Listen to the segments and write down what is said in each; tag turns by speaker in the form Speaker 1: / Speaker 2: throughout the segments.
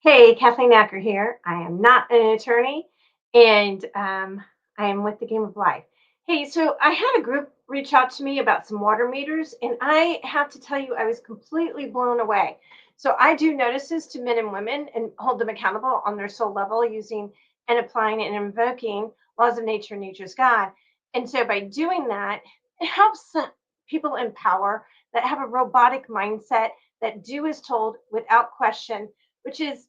Speaker 1: Hey, Kathleen Acker here. I am not an attorney, and I am with the Game of Life. Hey, so I had a group reach out to me about some water meters, and I have to tell you, I was completely blown away. So I do notices to men and women and hold them accountable on their soul level using and applying and invoking laws of nature, nature's God. And so by doing that, it helps people in power that have a robotic mindset that do as told without question, which is,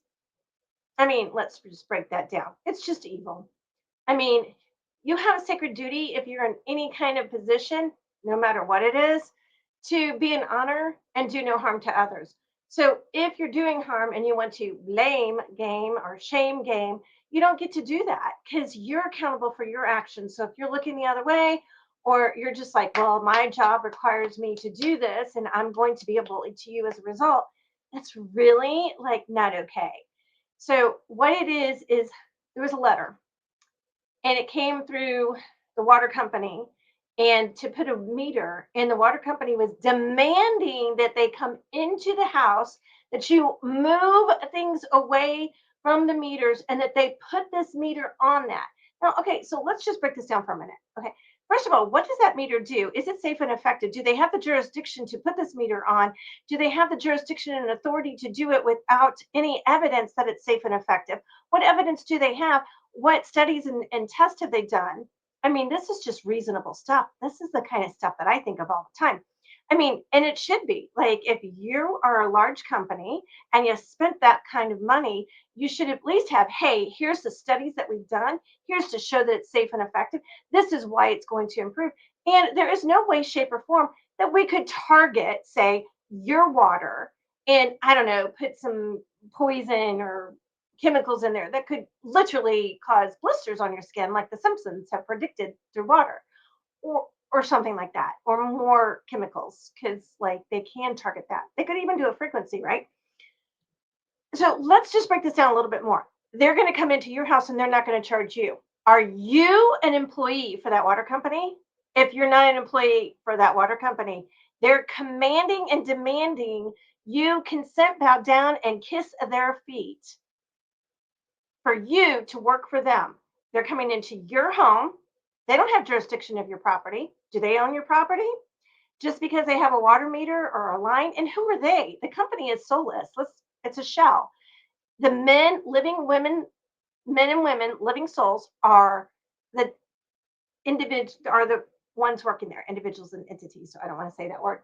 Speaker 1: I mean, let's just break that down. It's just evil. I mean, you have a sacred duty if you're in any kind of position, no matter what it is, to be an honor and do no harm to others. So if you're doing harm and you want to blame game or shame game, you don't get to do that because you're accountable for your actions. So if you're looking the other way, or you're just like, well, my job requires me to do this and I'm going to be a bully to you as a result, that's really like not okay. So what it is there was a letter and it came through the water company and to put a meter, and the water company was demanding that they come into the house, that you move things away from the meters and that they put this meter on that. Now, okay, so let's just break this down for a minute. Okay, first of all, what does that meter do? Is it safe and effective? Do they have the jurisdiction to put this meter on? Do they have the jurisdiction and authority to do it without any evidence that it's safe and effective? What evidence do they have? What studies and tests have they done? I mean, this is just reasonable stuff. This is the kind of stuff that I think of all the time. I mean, and it should be like if you are a large company and you spent that kind of money, you should at least have, hey, here's the studies that we've done. Here's to show that it's safe and effective. This is why it's going to improve. And there is no way, shape, or form that we could target, say, your water and I don't know, put some poison or chemicals in there that could literally cause blisters on your skin, like the Simpsons have predicted through water, or something like that, or more chemicals, because like they can target that. They could even do a frequency, right? So let's just break this down a little bit more. They're going to come into your house and they're not going to charge you. Are you an employee for that water company? If you're not an employee for that water company, they're commanding and demanding you consent, bow down, and kiss their feet for you to work for them. They're coming into your home. They don't have jurisdiction of your property. Do they own your property? Just because they have a water meter or a line? And who are they? The company is soulless. It's a shell. The men and women, living souls are the are the ones working there, individuals and entities. So I don't want to say that word.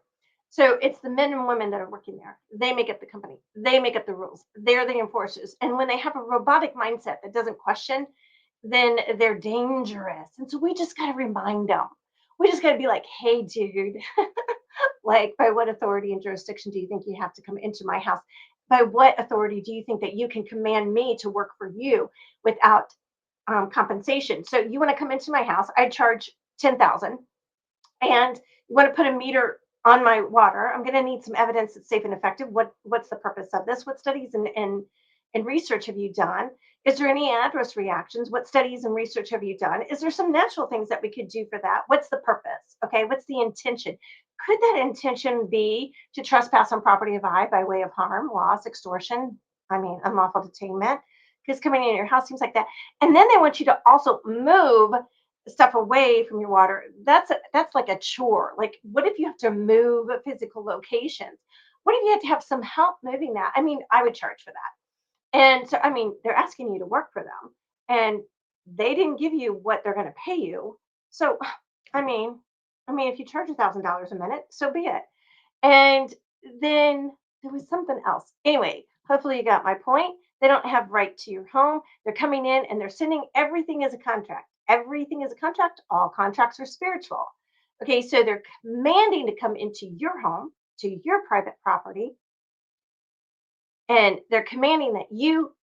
Speaker 1: So it's the men and women that are working there. They make up the company. They make up the rules. They're the enforcers. And when they have a robotic mindset that doesn't question, then they're dangerous. And so we just got to remind them. We just got to be like, hey, dude, like, by what authority and jurisdiction do you think you have to come into my house? By what authority do you think that you can command me to work for you without compensation? So you want to come into my house? I charge 10,000, and you want to put a meter on my water. I'm going to need some evidence that's safe and effective. What's the purpose of this? What studies and research have you done? Is there any adverse reactions? What studies and research have you done? Is there some natural things that we could do for that? What's the purpose? Okay, what's the intention? Could that intention be to trespass on property of I by way of harm, loss, extortion? I mean, unlawful detainment? Because coming in your house seems like that. And then they want you to also move stuff away from your water. That's like a chore. Like, what if you have to move physical locations? What if you have to have some help moving that? I mean, I would charge for that. And so, I mean, they're asking you to work for them, and they didn't give you what they're going to pay you. So, I mean, if you charge $1,000 a minute, so be it. And then there was something else. Anyway, hopefully you got my point. They don't have right to your home. They're coming in and they're sending everything as a contract. Everything is a contract. All contracts are spiritual. Okay, so they're commanding to come into your home, to your private property, and they're commanding that you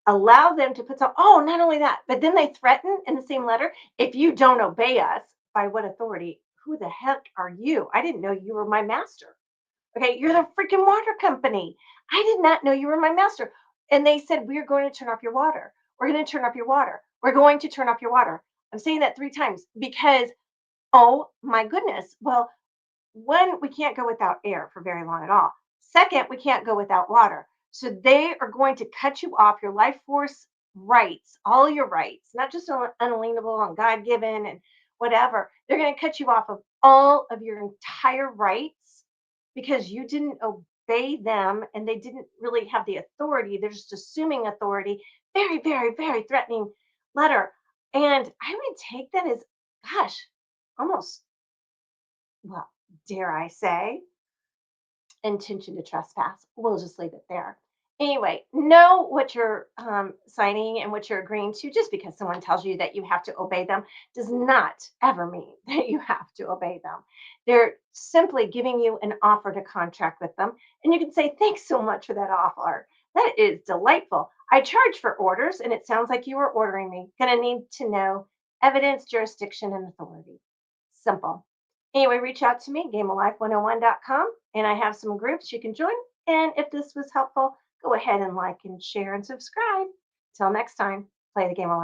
Speaker 1: allow them to put some. Oh, not only that, but then they threaten in the same letter, if you don't obey us, by what authority? Who the heck are you? I didn't know you were my master. Okay, you're the freaking water company. I did not know you were my master. And they said, we're going to turn off your water. We're going to turn off your water. We're going to turn off your water. I'm saying that 3 times because, oh my goodness. Well, one, we can't go without air for very long at all. Second, we can't go without water. So they are going to cut you off your life force rights, all your rights, not just unalienable and God given and whatever. They're going to cut you off of all of your entire rights because you didn't obey them and they didn't really have the authority. They're just assuming authority. Very, very, very threatening letter. And I would take that as, gosh, almost, well, dare I say, intention to trespass. We'll just leave it there. Anyway, know what you're signing and what you're agreeing to. Just because someone tells you that you have to obey them does not ever mean that you have to obey them. They're simply giving you an offer to contract with them. And you can say, thanks so much for that offer. That is delightful. I charge for orders, and it sounds like you were ordering me. Going to need to know evidence, jurisdiction, and authority. Simple. Anyway, reach out to me, gameoflife101.com, and I have some groups you can join. And if this was helpful, go ahead and like and share and subscribe. Till next time, play the game of life.